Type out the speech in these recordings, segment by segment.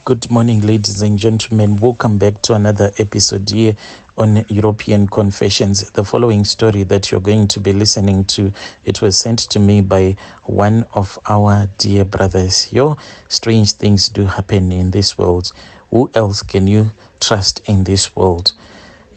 Good morning, ladies and gentlemen. Welcome back to another episode here on European Confessions. The following story that you're going to be listening to, it was sent to me by one of our dear brothers. Strange things do happen in this world. Who else can you trust in this world?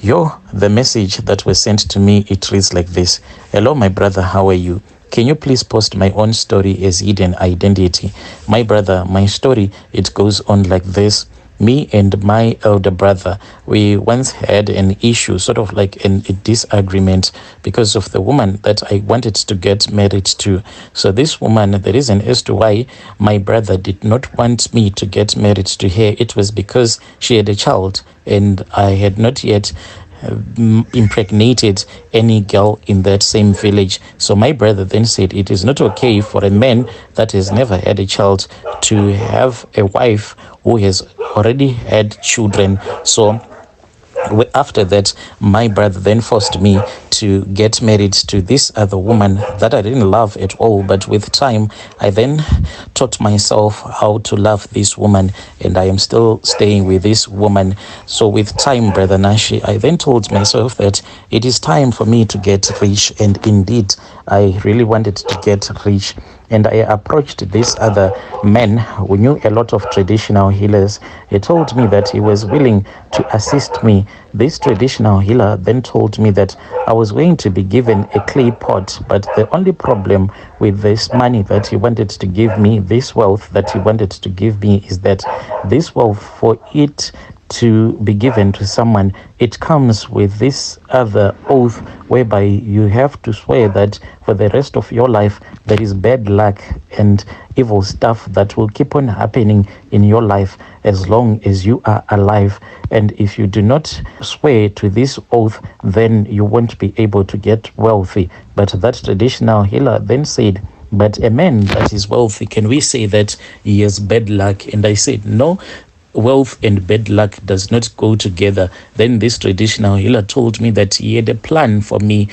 The message that was sent to me, it reads like this. Hello, my brother, how are you? Can you please post my own story as hidden identity? My brother, my story, it goes on like this. Me and my elder brother, we once had an issue, sort of like a disagreement because of the woman that I wanted to get married to. So this woman, the reason as to why my brother did not want me to get married to her, it was because she had a child and I had not yet impregnated any girl in that same village. So my brother then said it is not okay for a man that has never had a child to have a wife who has already had children. So after that, my brother then forced me to get married to this other woman that I didn't love at all. But with time, I then taught myself how to love this woman, and I am still staying with this woman. So with time, Brother Nashi, I then told myself that it is time for me to get rich, and indeed, I really wanted to get rich. And I approached this other man who knew a lot of traditional healers. He told me that he was willing to assist me. This traditional healer then told me that I was going to be given a clay pot, but the only problem with this money that he wanted to give me, this wealth that he wanted to give me, is that this wealth, for it to be given to someone, it comes with this other oath whereby you have to swear that for the rest of your life there is bad luck and evil stuff that will keep on happening in your life as long as you are alive. And if you do not swear to this oath, then you won't be able to get wealthy. But that traditional healer then said, but a man that is wealthy, can we say that he has bad luck? And I said, no, wealth and bad luck does not go together. Then this traditional healer told me that he had a plan for me.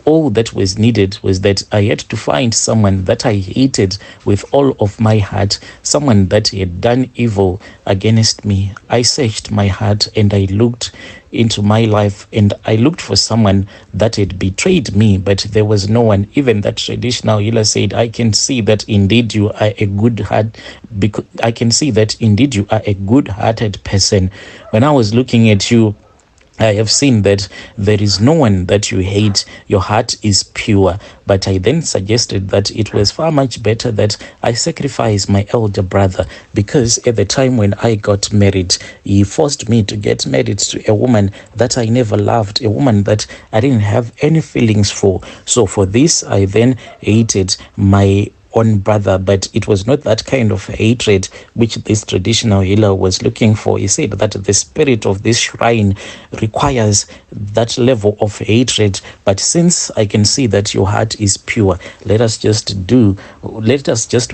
All that was needed was that I had to find someone that I hated with all of my heart, someone that had done evil against me. I searched my heart and I looked into my life and I looked for someone that had betrayed me, but there was no one. Even that traditional healer said, I can see that indeed you are a good heart, because I can see that indeed you are a good-hearted person. When I was looking at you, I have seen that there is no one that you hate. Your heart is pure. But I then suggested that it was far much better that I sacrifice my elder brother, because at the time when I got married, he forced me to get married to a woman that I never loved, a woman that I didn't have any feelings for. So for this, I then hated my own brother, but it was not that kind of hatred which this traditional healer was looking for. He said that the spirit of this shrine requires that level of hatred, but since I can see that your heart is pure, let us just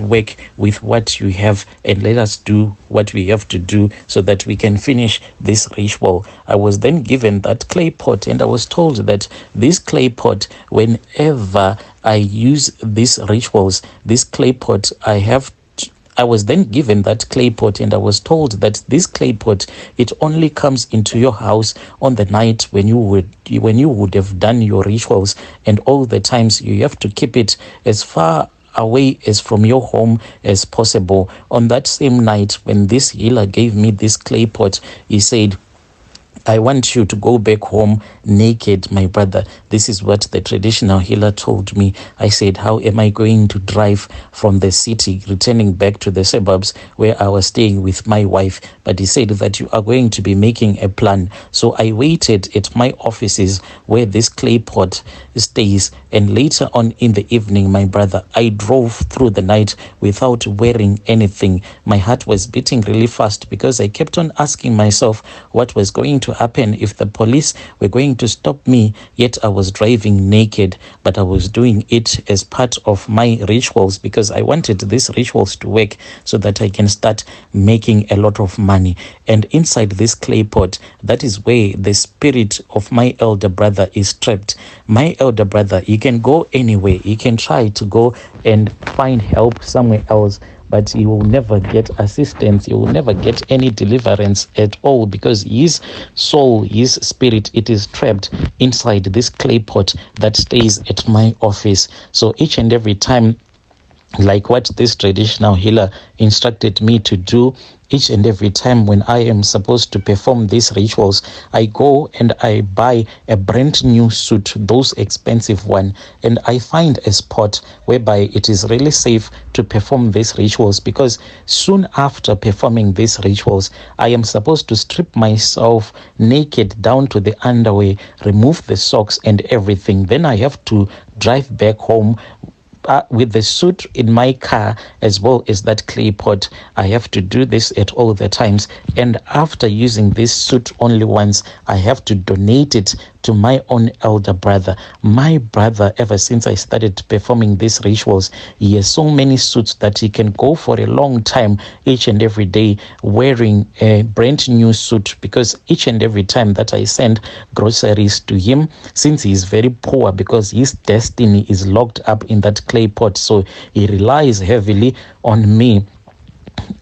work with what you have, and let us do what we have to do so that we can finish this ritual. I was then given that clay pot, and I was told that this clay pot, whenever I use these rituals, this clay pot, I was then given that clay pot, and I was told that this clay pot, it only comes into your house on the night when you would have done your rituals, and all the times you have to keep it as far away as from your home as possible. On that same night when this healer gave me this clay pot, he said, I want you to go back home naked, my brother. This is what the traditional healer told me. I said, how am I going to drive from the city, returning back to the suburbs where I was staying with my wife? But he said that you are going to be making a plan. So I waited at my offices where this clay pot stays. And later on in the evening, my brother, I drove through the night without wearing anything. My heart was beating really fast because I kept on asking myself what was going to happen if the police were going to stop me, yet I was driving naked. But I was doing it as part of my rituals because I wanted these rituals to work so that I can start making a lot of money. And inside this clay pot, that is where the spirit of my elder brother is trapped. My elder brother, he can go anywhere. He can try to go and find help somewhere else, but he will never get assistance. He will never get any deliverance at all, because his soul, his spirit, it is trapped inside this clay pot that stays at my office. So each and every time, like what this traditional healer instructed me to do, each and every time when I am supposed to perform these rituals, I go and I buy a brand new suit, those expensive one, and I find a spot whereby it is really safe to perform these rituals, because soon after performing these rituals, I am supposed to strip myself naked down to the underwear, remove the socks and everything. Then I have to drive back home with the suit in my car, as well as that clay pot. I have to do this at all the times, and after using this suit only once, I have to donate it to my own elder brother. My brother, ever since I started performing these rituals, he has so many suits that he can go for a long time each and every day wearing a brand new suit, because each and every time that I send groceries to him, since he is very poor, because his destiny is locked up in that clay pot, so he relies heavily on me,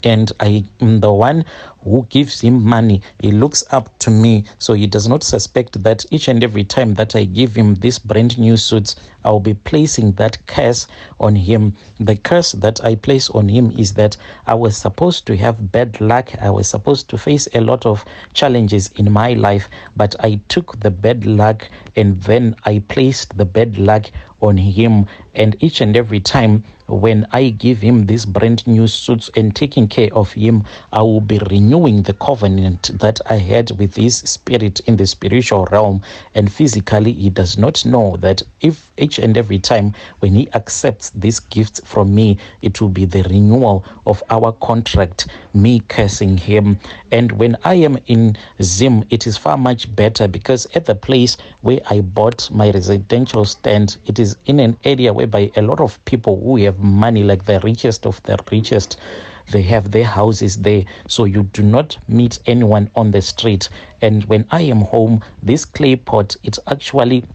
and I am the one who gives him money. He looks up to me, so he does not suspect that each and every time that I give him these brand new suits, I'll be placing that curse on him. The curse that I place on him is that I was supposed to have bad luck. I was supposed to face a lot of challenges in my life, but I took the bad luck and then I placed the bad luck on him. And each and every time when I give him these brand new suits and taking care of him, I will be renewing the covenant that I had with his spirit in the spiritual realm. And physically, he does not know that if each and every time when he accepts these gifts from me, it will be the renewal of our contract, me cursing him. And when I am in Zim, it is far much better, because at the place where I bought my residential stand, it is in an area whereby a lot of people who have money, like the richest of the richest, they have their houses there, so you do not meet anyone on the street. And when I am home, this clay pot, it actually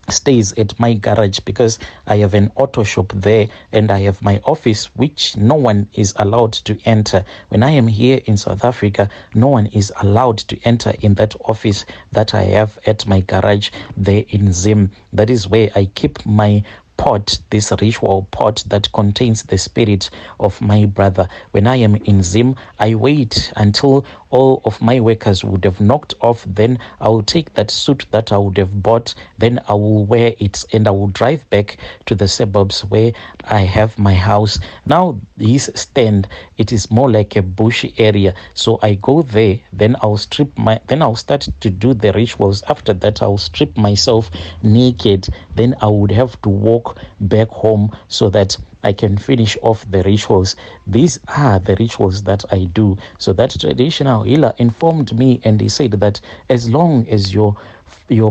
stays at my garage, because I have an auto shop there and I have my office, which no one is allowed to enter. When I am here in South Africa, no one is allowed to enter in that office that I have at my garage there in Zim. That is where I keep my pot, this ritual pot that contains the spirit of my brother. When I am in Zim, I wait until all of my workers would have knocked off. Then I will take that suit that I would have bought, then I will wear it, and I will drive back to the suburbs where I have my house. Now this stand, it is more like a bushy area, so I go there, then I'll start to do the rituals. After that, I'll strip myself naked, then I would have to walk back home so that I can finish off the rituals. These are the rituals that I do. So that traditional healer informed me, and he said that as long as your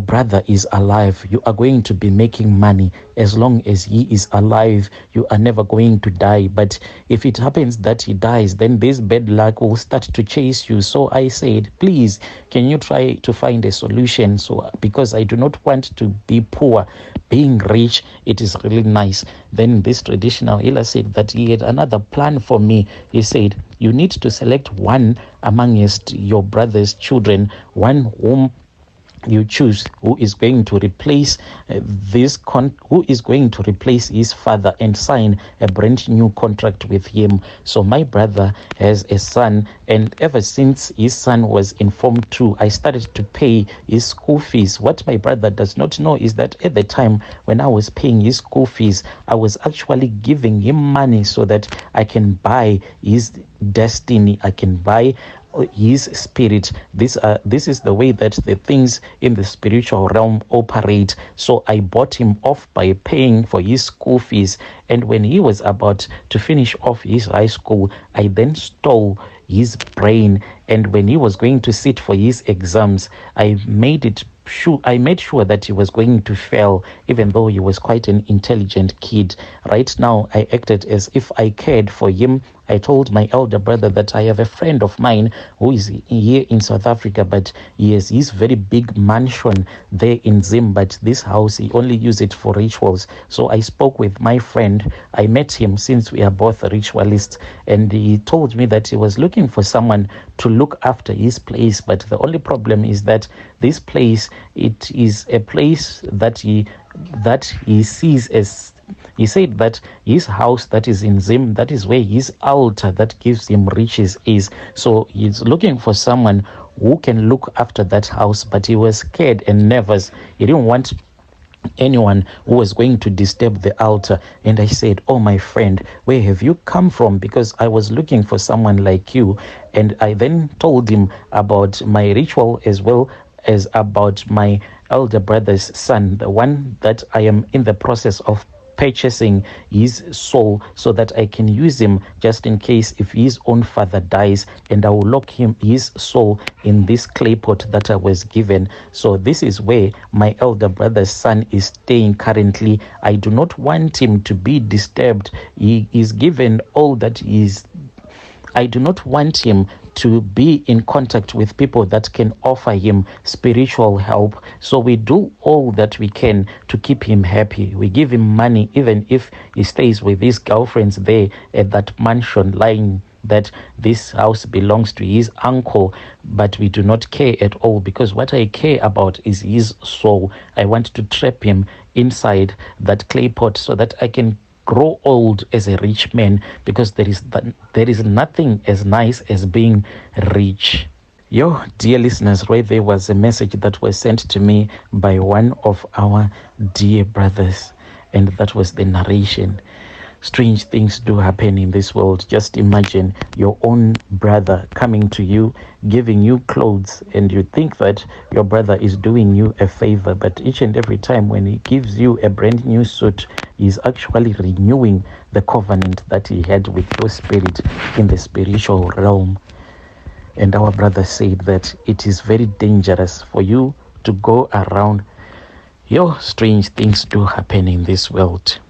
brother is alive, you are going to be making money. As long as he is alive, you are never going to die. But if it happens that he dies, then this bad luck will start to chase you. So I said, please, can you try to find a solution? So because I do not want to be poor. Being rich, it is really nice. Then this traditional healer said that he had another plan for me. He said, you need to select one amongst your brother's children, one whom you choose, who is going to replace who is going to replace his father and sign a brand new contract with him. So my brother has a son, and ever since his son was informed too, I started to pay his school fees. What my brother does not know is that at the time when I was paying his school fees, I was actually giving him money so that I can buy his destiny, I can buy his spirit. This is the way that the things in the spiritual realm operate. So I bought him off by paying for his school fees, and when he was about to finish off his high school, I then stole his brain. And when he was going to sit for his exams, I made sure that he was going to fail, even though he was quite an intelligent kid. Right now, I acted as if I cared for him. I told my elder brother that I have a friend of mine who is here in South Africa, but he has his very big mansion there in Zim, but this house, he only use it for rituals. So I spoke with my friend. I met him since we are both ritualists, and he told me that he was looking for someone to look after his place, but the only problem is that this place, it is a place that he sees as, he said that his house that is in Zim, that is where his altar that gives him riches is. So he's looking for someone who can look after that house, but he was scared and nervous. He didn't want anyone who was going to disturb the altar. And I said, oh, my friend, where have you come from? Because I was looking for someone like you. And I then told him about my ritual as well as about my elder brother's son, the one that I am in the process of purchasing his soul so that I can use him just in case if his own father dies, and I will lock his soul in this clay pot that I was given. So this is where my elder brother's son is staying currently. I do not want him to be disturbed. He is given all that is. I do not want him to be in contact with people that can offer him spiritual help. So we do all that we can to keep him happy. We give him money, even if he stays with his girlfriends there at that mansion, lying that this house belongs to his uncle, but we do not care at all, because what I care about is his soul. I want to trap him inside that clay pot so that I can grow old as a rich man, because there is nothing as nice as being rich. Yo, dear listeners, right there was a message that was sent to me by one of our dear brothers, and that was the narration. Strange things do happen in this world. Just imagine your own brother coming to you, giving you clothes, and you think that your brother is doing you a favor, but each and every time when he gives you a brand new suit, he's actually renewing the covenant that he had with your spirit in the spiritual realm. And our brother said that it is very dangerous for you to go around. Strange things do happen in this world.